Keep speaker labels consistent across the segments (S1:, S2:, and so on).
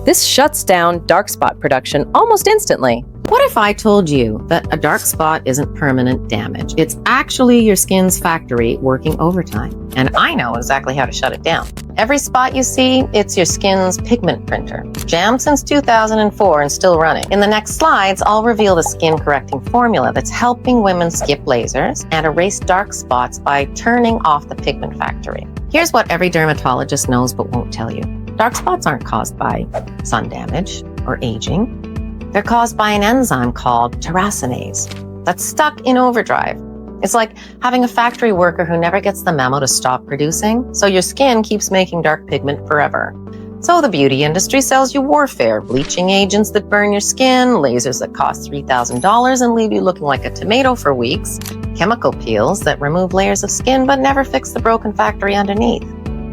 S1: This shuts down dark spot production almost instantly.
S2: What if I told you that a dark spot isn't permanent damage? It's actually your skin's factory working overtime. And I know exactly how to shut it down. Every spot you see, it's your skin's pigment printer. Jammed since 2004 and still running. In the next slides, I'll reveal the skin correcting formula that's helping women skip lasers and erase dark spots by turning off the pigment factory. Here's what every dermatologist knows but won't tell you. Dark spots aren't caused by sun damage or aging. They're caused by an enzyme called terracinase that's stuck in overdrive. It's like having a factory worker who never gets the memo to stop producing, so your skin keeps making dark pigment forever. So the beauty industry sells you warfare, bleaching agents that burn your skin, lasers that cost $3,000 and leave you looking like a tomato for weeks, chemical peels that remove layers of skin but never fix the broken factory underneath.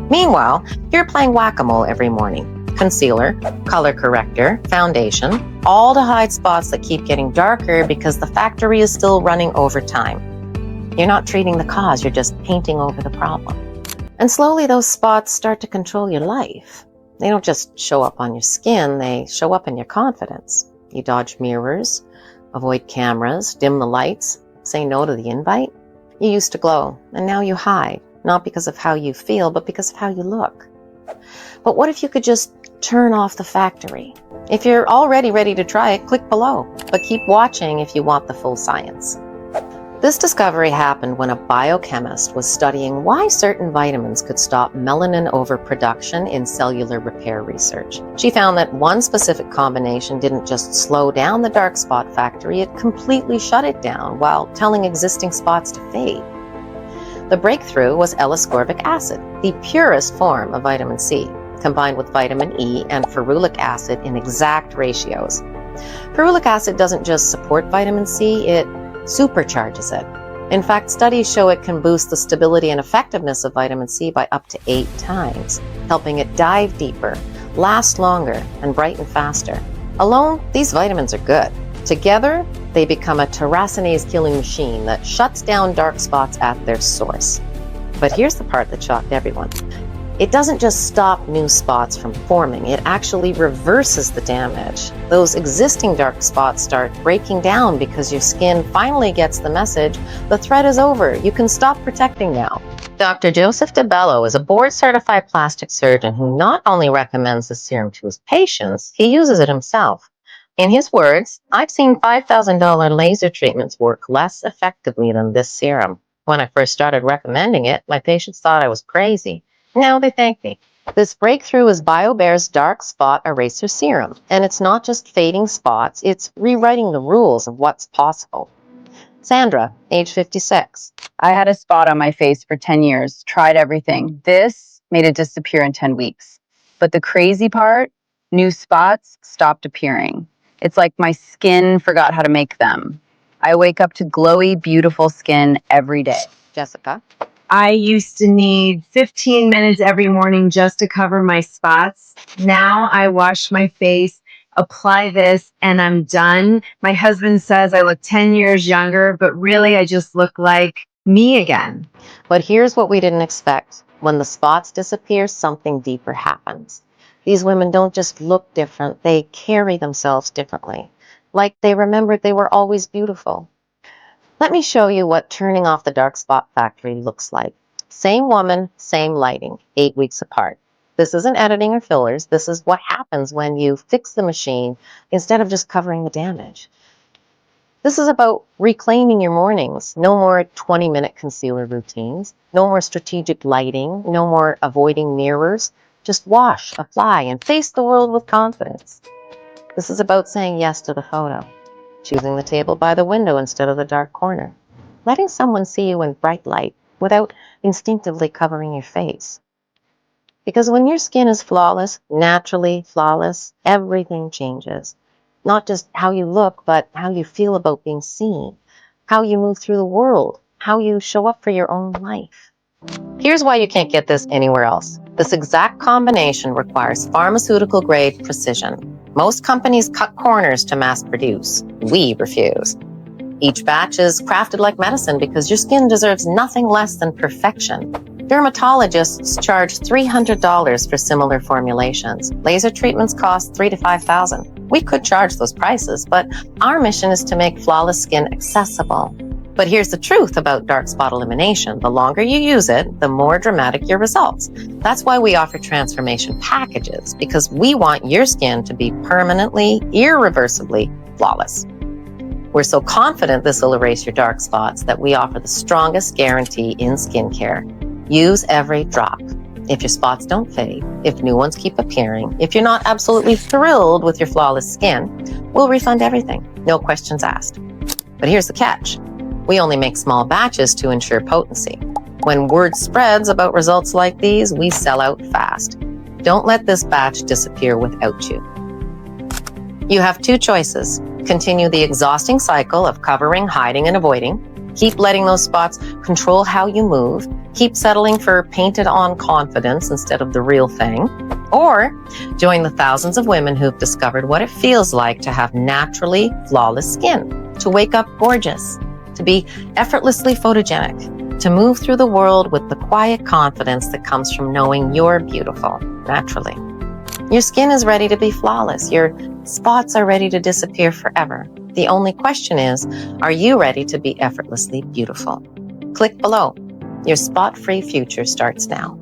S2: Meanwhile, you're playing whack-a-mole every morning. Concealer, color corrector, foundation, all to hide spots that keep getting darker because the factory is still running overtime. You're not treating the cause, you're just painting over the problem. And slowly those spots start to control your life. They don't just show up on your skin, they show up in your confidence. You dodge mirrors, avoid cameras, dim the lights, say no to the invite. You used to glow, and now you hide, not because of how you feel, but because of how you look. But what if you could just turn off the factory? If you're already ready to try it, click below, but keep watching if you want the full science. This discovery happened when a biochemist was studying why certain vitamins could stop melanin overproduction in cellular repair research. She found that one specific combination didn't just slow down the dark spot factory, it completely shut it down while telling existing spots to fade. The breakthrough was L-ascorbic acid, the purest form of vitamin C, combined with vitamin E and ferulic acid in exact ratios. Ferulic acid doesn't just support vitamin C, it supercharges it. In fact, studies show it can boost the stability and effectiveness of vitamin C by up to 8 times, helping it dive deeper, last longer, and brighten faster. Alone, these vitamins are good. Together, they become a terracinase killing machine that shuts down dark spots at their source. But here's the part that shocked everyone. It doesn't just stop new spots from forming, it actually reverses the damage. Those existing dark spots start breaking down because your skin finally gets the message, the threat is over, you can stop protecting now. Dr. Joseph DeBello is a board-certified plastic surgeon who not only recommends the serum to his patients, he uses it himself. In his words, I've seen $5,000 laser treatments work less effectively than this serum. When I first started recommending it, my patients thought I was crazy. Now they thank me. This breakthrough is bioBare's Dark Spot Eraser Serum. And it's not just fading spots, it's rewriting the rules of what's possible. Sandra, age 56.
S3: I had a spot on my face for 10 years, tried everything. This made it disappear in 10 weeks. But the crazy part, new spots stopped appearing. It's like my skin forgot how to make them. I wake up to glowy, beautiful skin every day.
S2: Jessica.
S4: I used to need 15 minutes every morning just to cover my spots. Now I wash my face, apply this, and I'm done. My husband says I look 10 years younger, but really I just look like me again.
S2: But here's what we didn't expect. When the spots disappear, something deeper happens. These women don't just look different, they carry themselves differently. Like they remembered they were always beautiful. Let me show you what turning off the dark spot factory looks like. Same woman, same lighting, 8 weeks apart. This isn't editing or fillers. This is what happens when you fix the machine instead of just covering the damage. This is about reclaiming your mornings. No more 20-minute concealer routines. No more strategic lighting. No more avoiding mirrors. Just wash, apply, and face the world with confidence. This is about saying yes to the photo. Choosing the table by the window instead of the dark corner. Letting someone see you in bright light without instinctively covering your face. Because when your skin is flawless, naturally flawless, everything changes. Not just how you look, but how you feel about being seen. How you move through the world. How you show up for your own life. Here's why you can't get this anywhere else. This exact combination requires pharmaceutical-grade precision. Most companies cut corners to mass produce. We refuse. Each batch is crafted like medicine because your skin deserves nothing less than perfection. Dermatologists charge $300 for similar formulations. Laser treatments cost $3,000 to $5,000. We could charge those prices, but our mission is to make flawless skin accessible. But here's the truth about dark spot elimination. The longer you use it, the more dramatic your results. That's why we offer transformation packages, because we want your skin to be permanently, irreversibly flawless. We're so confident this will erase your dark spots that we offer the strongest guarantee in skincare. Use every drop. If your spots don't fade, if new ones keep appearing, if you're not absolutely thrilled with your flawless skin, we'll refund everything. No questions asked. But here's the catch. We only make small batches to ensure potency. When word spreads about results like these, we sell out fast. Don't let this batch disappear without you. You have two choices. Continue the exhausting cycle of covering, hiding, and avoiding. Keep letting those spots control how you move. Keep settling for painted-on confidence instead of the real thing. Or join the thousands of women who've discovered what it feels like to have naturally flawless skin, to wake up gorgeous, to be effortlessly photogenic, to move through the world with the quiet confidence that comes from knowing you're beautiful naturally. Your skin is ready to be flawless. Your spots are ready to disappear forever. The only question is, are you ready to be effortlessly beautiful? Click below. Your spot-free future starts now.